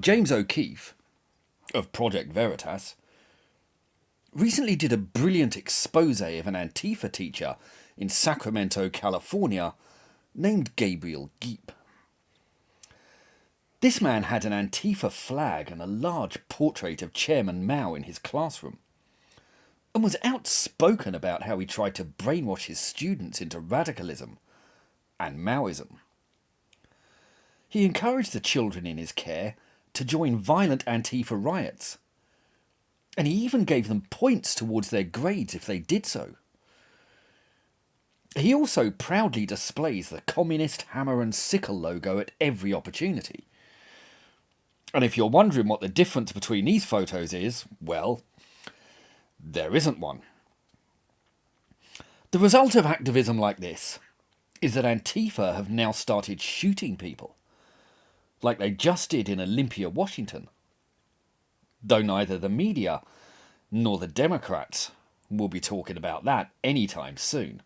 James O'Keefe, of Project Veritas, recently did a brilliant expose of an Antifa teacher in Sacramento, California, named Gabriel Geep. This man had an Antifa flag and a large portrait of Chairman Mao in his classroom, and was outspoken about how he tried to brainwash his students into radicalism and Maoism. He encouraged the children in his care to join violent Antifa riots, and he even gave them points towards their grades if they did so. He also proudly displays the communist hammer and sickle logo at every opportunity. And if you're wondering what the difference between these photos is, well, there isn't one. The result of activism like this is that Antifa have now started shooting people, like they just did in Olympia, Washington. Though neither the media nor the Democrats will be talking about that anytime soon.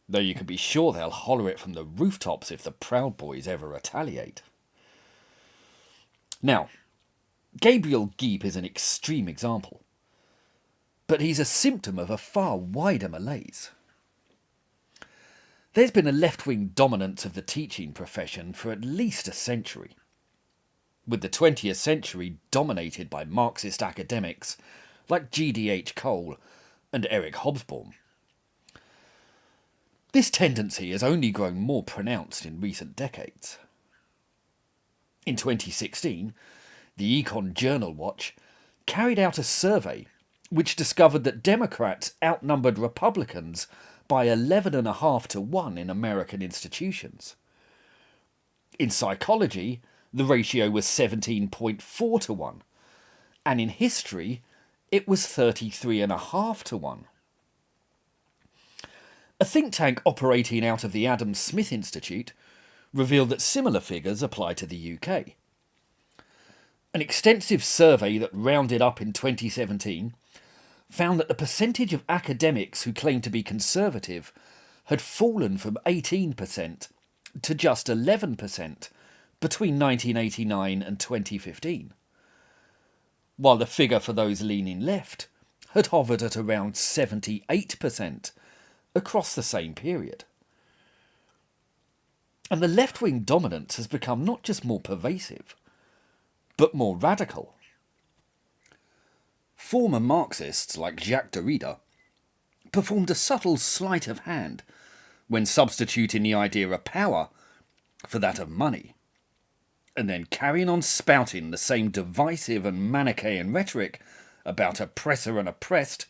Though you can be sure they'll holler it from the rooftops if the Proud Boys ever retaliate. Now, Gabriel Geep is an extreme example, but he's a symptom of a far wider malaise. There's been a left-wing dominance of the teaching profession for at least a century, with the 20th century dominated by Marxist academics like G.D.H. Cole and Eric Hobsbawm. This tendency has only grown more pronounced in recent decades. In 2016, the Econ Journal Watch carried out a survey which discovered that Democrats outnumbered Republicans by 11.5 to 1 in American institutions. In psychology, the ratio was 17.4 to 1, and in history, it was 33.5 to 1. A think tank operating out of the Adam Smith Institute revealed that similar figures apply to the UK. An extensive survey that rounded up in 2017 found that the percentage of academics who claimed to be conservative had fallen from 18% to just 11% between 1989 and 2015, while the figure for those leaning left had hovered at around 78% across the same period. And the left-wing dominance has become not just more pervasive, but more radical. Former Marxists like Jacques Derrida performed a subtle sleight of hand when substituting the idea of power for that of money, and then carrying on spouting the same divisive and Manichaean rhetoric about oppressor and oppressed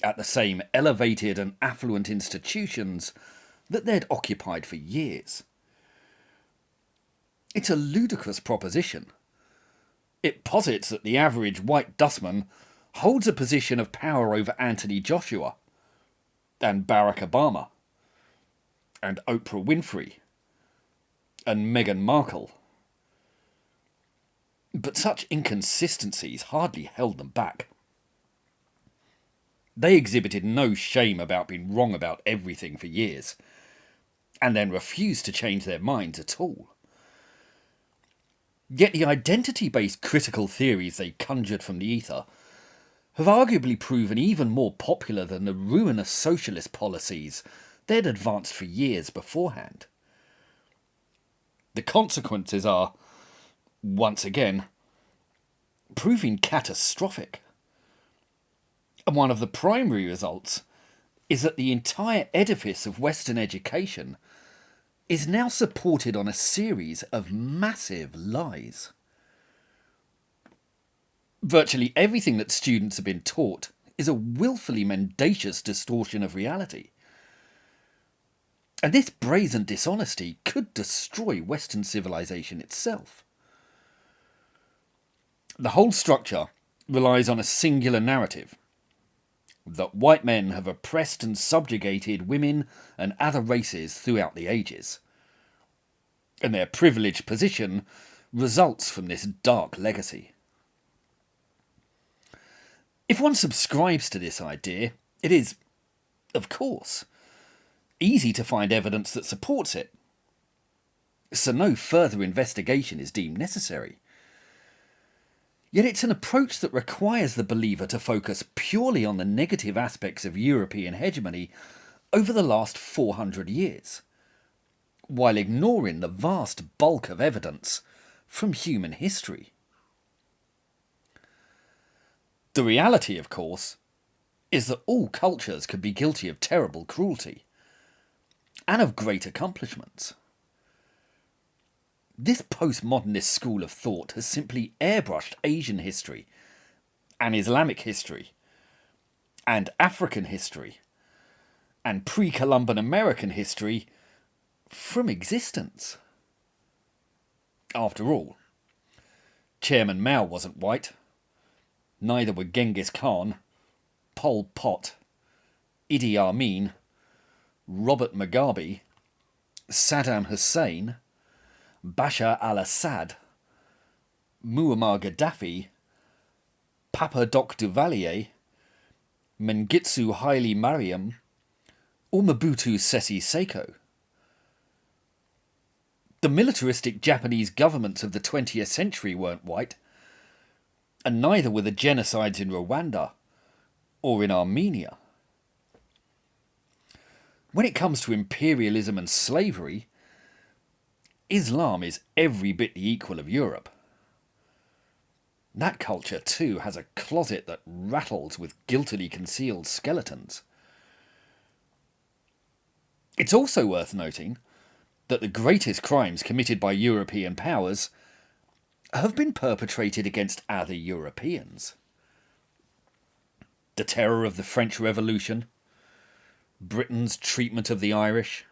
at the same elevated and affluent institutions that they'd occupied for years. It's a ludicrous proposition. It posits that the average white dustman holds a position of power over Anthony Joshua, and Barack Obama, and Oprah Winfrey, and Meghan Markle. But such inconsistencies hardly held them back. They exhibited no shame about being wrong about everything for years, and then refused to change their minds at all. Yet the identity-based critical theories they conjured from the ether have arguably proven even more popular than the ruinous socialist policies they'd advanced for years beforehand. The consequences are, once again, proving catastrophic. And one of the primary results is that the entire edifice of Western education is now supported on a series of massive lies. Virtually everything that students have been taught is a willfully mendacious distortion of reality. And this brazen dishonesty could destroy Western civilization itself. The whole structure relies on a singular narrative: that white men have oppressed and subjugated women and other races throughout the ages, and their privileged position results from this dark legacy. If one subscribes to this idea, it is, of course, easy to find evidence that supports it. so no further investigation is deemed necessary. Yet it's an approach that requires the believer to focus purely on the negative aspects of European hegemony over the last 400 years, while ignoring the vast bulk of evidence from human history. The reality, of course, is that all cultures could be guilty of terrible cruelty and of great accomplishments. This postmodernist school of thought has simply airbrushed Asian history and Islamic history and African history and pre-Columbian American history from existence. After all, Chairman Mao wasn't white, neither were Genghis Khan, Pol Pot, Idi Amin, Robert Mugabe, Saddam Hussein, Bashar al-Assad, Muammar Gaddafi, Papa Doc Duvalier, Mengistu Haile Mariam, or Mobutu Sese Seko. The militaristic Japanese governments of the 20th century weren't white, and neither were the genocides in Rwanda or in Armenia. When it comes to imperialism and slavery, Islam is every bit the equal of Europe. That culture, too, has a closet that rattles with guiltily concealed skeletons. It's also worth noting that the greatest crimes committed by European powers have been perpetrated against other Europeans. The terror of the French Revolution, Britain's treatment of the Irish,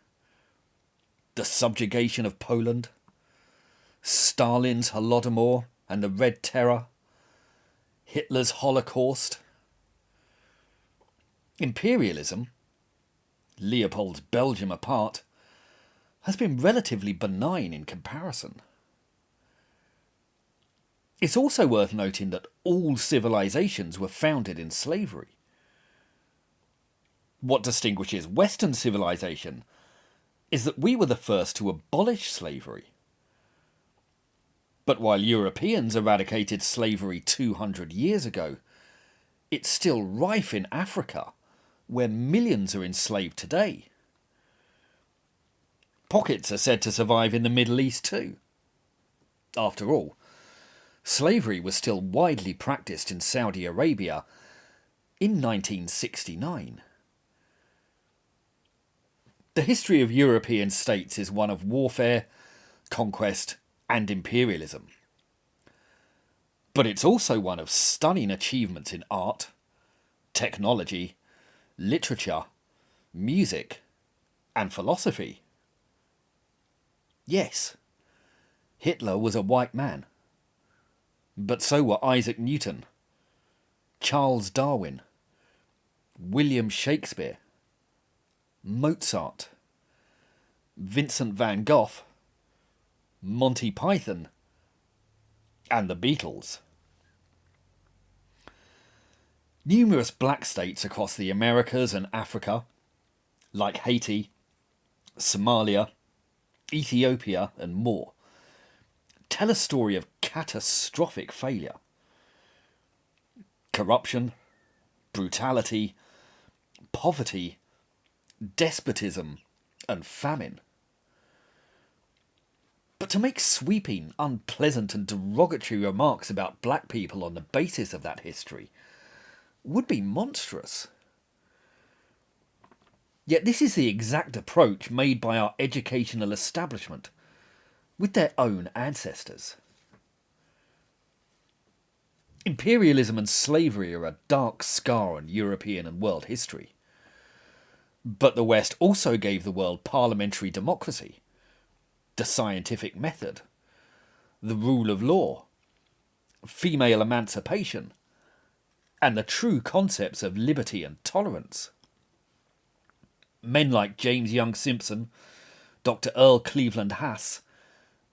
the subjugation of Poland, Stalin's Holodomor and the Red Terror, Hitler's Holocaust. Imperialism, Leopold's Belgium apart, has been relatively benign in comparison. It's also worth noting that all civilizations were founded in slavery. What distinguishes Western civilization is that we were the first to abolish slavery. But while Europeans eradicated slavery 200 years ago, it's still rife in Africa, where millions are enslaved today. Pockets are said to survive in the Middle East too. After all, slavery was still widely practiced in Saudi Arabia in 1969. The history of European states is one of warfare, conquest, and imperialism. But it's also one of stunning achievements in art, technology, literature, music, and philosophy. Yes, Hitler was a white man, but so were Isaac Newton, Charles Darwin, William Shakespeare, Mozart, Vincent van Gogh, Monty Python, and the Beatles. Numerous black states across the Americas and Africa, like Haiti, Somalia, Ethiopia, and more, tell a story of catastrophic failure. Corruption, brutality, poverty, despotism, and famine. But to make sweeping, unpleasant, and derogatory remarks about black people on the basis of that history would be monstrous. Yet this is the exact approach made by our educational establishment with their own ancestors. Imperialism and slavery are a dark scar on European and world history. But the West also gave the world parliamentary democracy, the scientific method, the rule of law, female emancipation, and the true concepts of liberty and tolerance. Men like James Young Simpson, Dr. Earl Cleveland Haas,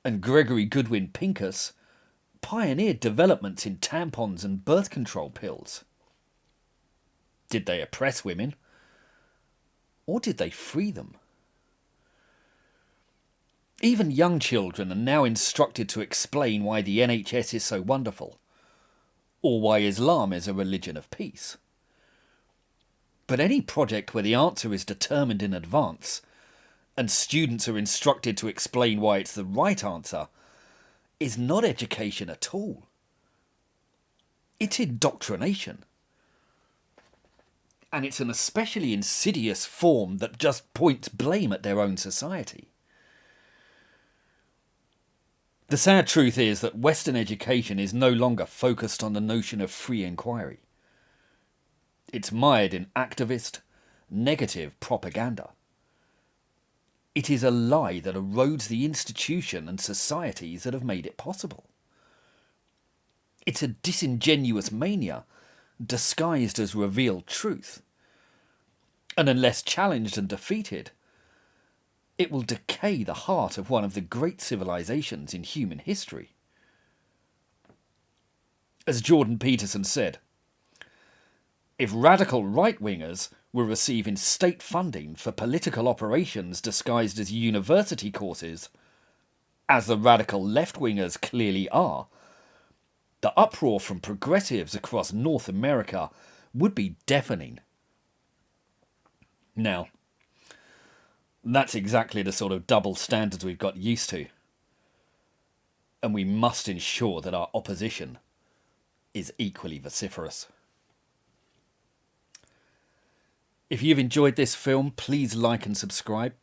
and Gregory Goodwin Pincus pioneered developments in tampons and birth control pills. Did they oppress women? Or did they free them? Even young children are now instructed to explain why the NHS is so wonderful, or why Islam is a religion of peace. But any project where the answer is determined in advance, and students are instructed to explain why it's the right answer, is not education at all. It's indoctrination. And it's an especially insidious form that just points blame at their own society. The sad truth is that Western education is no longer focused on the notion of free inquiry. It's mired in activist, negative propaganda. It is a lie that erodes the institution and societies that have made it possible. It's a disingenuous mania disguised as revealed truth. And unless challenged and defeated, it will decay the heart of one of the great civilizations in human history. As Jordan Peterson said, if radical right-wingers were receiving state funding for political operations disguised as university courses, as the radical left-wingers clearly are, the uproar from progressives across North America would be deafening. Now, that's exactly the sort of double standards we've got used to. And we must ensure that our opposition is equally vociferous. If you've enjoyed this film, please like and subscribe.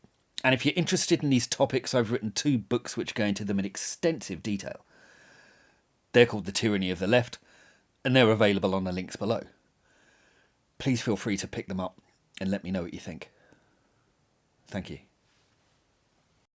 And if you're interested in these topics, I've written 2 books which go into them in extensive detail. They're called The Tyranny of the Left, and they're available on the links below. Please feel free to pick them up and let me know what you think. Thank you.